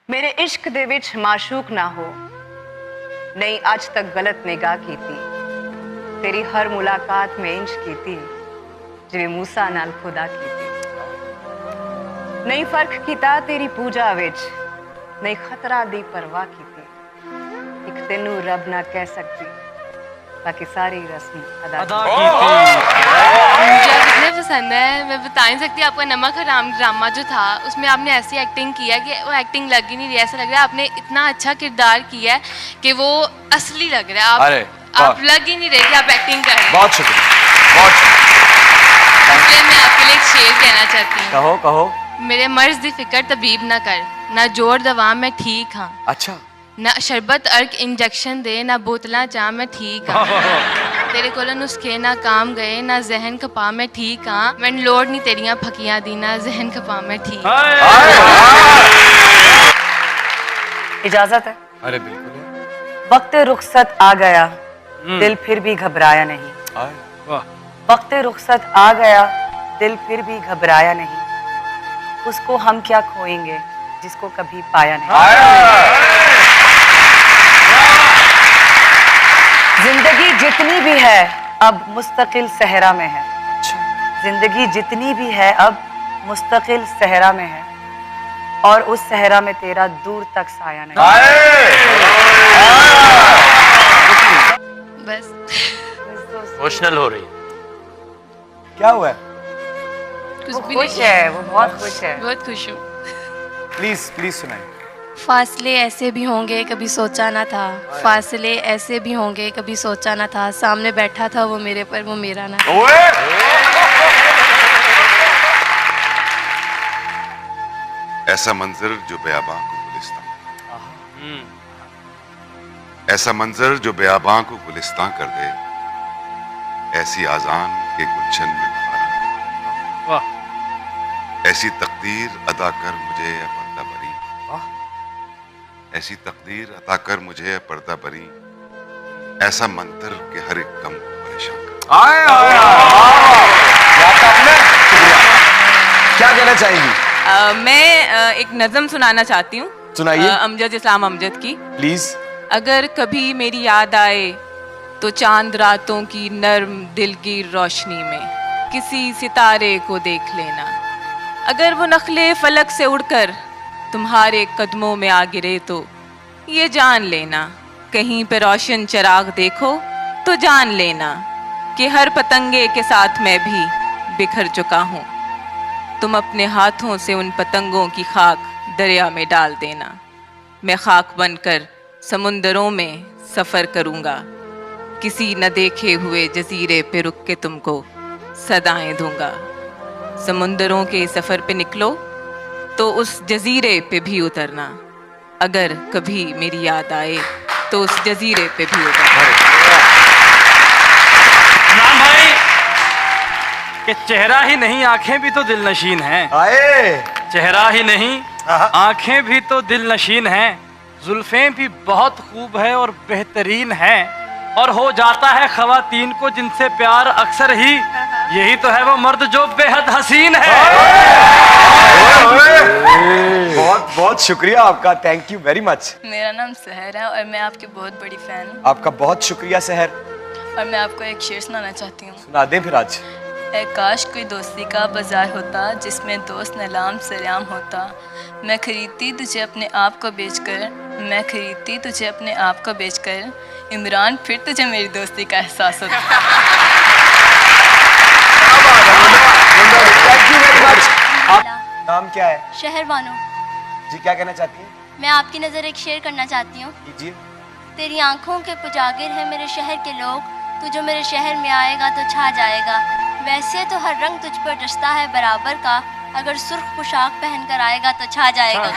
ਮੇਰੇ ਇਸ਼ਕ ਦੇ ਵਿੱਚ ਮਾਸ਼ੂਕ ਨਾ ਹੋ, ਨਹੀਂ ਅੱਜ ਤੱਕ ਗਲਤ ਨਿਗਾਹ ਕੀਤੀ, ਤੇਰੀ ਹਰ ਮੁਲਾਕਾਤ ਮੈਂ ਇੰਜ ਕੀਤੀ ਜਿਵੇਂ ਮੂਸਾ ਨਾਲ ਖੁਦਾ ਕੀਤੀ। ਨਹੀਂ ਫਰਕ ਕੀਤਾ ਤੇਰੀ ਪੂਜਾ ਵਿੱਚ, ਨਹੀਂ ਖਤਰਾ ਦੀ ਪਰਵਾਹ ਕੀਤੀ, ਇੱਕ ਤੈਨੂੰ ਰੱਬ ਨਾ ਕਹਿ ਸਕਦੀ बाकी सारी रस्म अदा की। मुझे आप इतने पसंद है, मैं बता नहीं सकती। आपका नमक हराम ड्रामा जो था उसमें आपने ऐसी एक्टिंग की है कि वो एक्टिंग लग ही नहीं रही, ऐसा लग रहा है आपने इतना अच्छा किरदार किया है कि वो असली लग रहा है। आप लग ही नहीं रहे कि आप एक्टिंग कर रहे हैं। बहुत शुक्रिया, बहुत शुक्रिया। इसलिए मैं आपके लिए एक शेर कहना चाहती हूँ। कहो कहो। मेरे मर्ज दी फिक्र तबीब ना कर, ना जोर दवा मैं ठीक हाँ, अच्छा ना शरबत अर्क इंजेक्शन दे, ना बोतला चाह मैं ठीक हाँ, तेरे कोलों नुस्खे ना काम गए, ना जहन खपा मैं ठीक हाँ, मैं लोड़ नहीं तेरियां फकियां दी, ना जहन खपा मैं ठीक। इजाजत है? अरे बिल्कुल है। वक्त रुखसत आ गया, दिल फिर भी घबराया नहीं। वक्त रुखसत आ गया, दिल फिर भी घबराया नहीं, उसको हम क्या खोएंगे जिसको कभी पाया नहीं। जिंदगी जितनी भी है अब मुस्तकिल सहरा में है, जिंदगी जितनी भी है अब मुस्तकिल सहरा में है, और उस सहरा में तेरा दूर तक साया नहीं। बस इमोशनल हो रही है। क्या हुआ है? कुछ वो भी खुश नहीं, है, वो बहुत खुश है। बहुत खुश हूँ। प्लीज प्लीज सुनाइए। फासले ऐसे भी होंगे कभी सोचा ना था, फासले ऐसे भी होंगे कभी सोचा ना था, सामने बैठा था वो मेरे पर, वो मेरा ना था। ऐसा मंजर जो बेआबां को गुलिस्तां, ऐसा मंजर जो बेआबां को गुलिस्तां कर दे, ऐसी आजान के गुलशन में बहार, ऐसी तकदीर अदा कर मुझे ये पर्दा बरी, ऐसी तकदीर अता कर मुझे ये पर्दा बरी, ऐसा मंतर के हर एक गम को परेशान कर। क्या कहना चाहेंगी? मैं एक नज़म सुनाना चाहती हूँ। सुनाइए। अमजद इस्लाम अमजद की। प्लीज। अगर कभी मेरी याद आए तो चांद रातों की नर्म दिल की रोशनी में किसी सितारे को देख लेना, अगर वो नखले फलक से उड़कर तुम्हारे कदमों में आ गिरे तो ये जान लेना, कहीं पे रोशन चिराग देखो तो जान लेना कि हर पतंगे के साथ मैं भी बिखर चुका हूँ, तुम अपने हाथों से उन पतंगों की खाक दरिया में डाल देना, मैं खाक बनकर समुंदरों में सफ़र करूँगा, किसी न देखे हुए जजीरे पे रुक के तुमको सदाएं दूंगा, समुंदरों के सफ़र पे निकलो तो उस जजीरे पे भी उतरना, अगर कभी मेरी याद आए तो उस जजीरे पे भी उतरना। नाम भाई कि चेहरा ही नहीं आंखें भी तो दिल नशीन हैं। आए। चेहरा ही नहीं आंखें भी तो दिल नशीन हैं, जुल्फें भी बहुत खूब है और बेहतरीन हैं, और हो जाता है खवातीन को जिनसे प्यार अक्सर ही, यही तो है वो मर्द जो बेहद हसीन है। बहुत बहुत शुक्रिया आपका, थैंक यू वेरी मच। मेरा नाम सहर है और मैं आपकी बहुत बड़ी फ़ैन हूँ, आपका बहुत शुक्रिया सहर। और मैं आपको एक शेर सुनाना चाहती हूँ। सुना दें फिर आज। ऐ काश कोई दोस्ती का बाजार होता जिसमें दोस्त नलाम सलाम होता, मैं खरीदती तुझे अपने आप को बेचकर, मैं खरीदती तुझे अपने आप को बेचकर, इमरान फिर तुझे मेरी दोस्ती का एहसास होता। Thank you very much. आप नाम क्या है? शहर बानो। जी क्या कहना चाहती हैं? मैं आपकी नज़र एक शेर करना चाहती हूँ। कीजिए। तेरी आंखों के पुजागिर है मेरे शहर के लोग, तू जो मेरे शहर में आएगा तो छा जाएगा, वैसे तो हर रंग तुझ पर जचता है बराबर का, अगर सुर्ख पोशाक पहन कर आएगा तो छा जाएगा।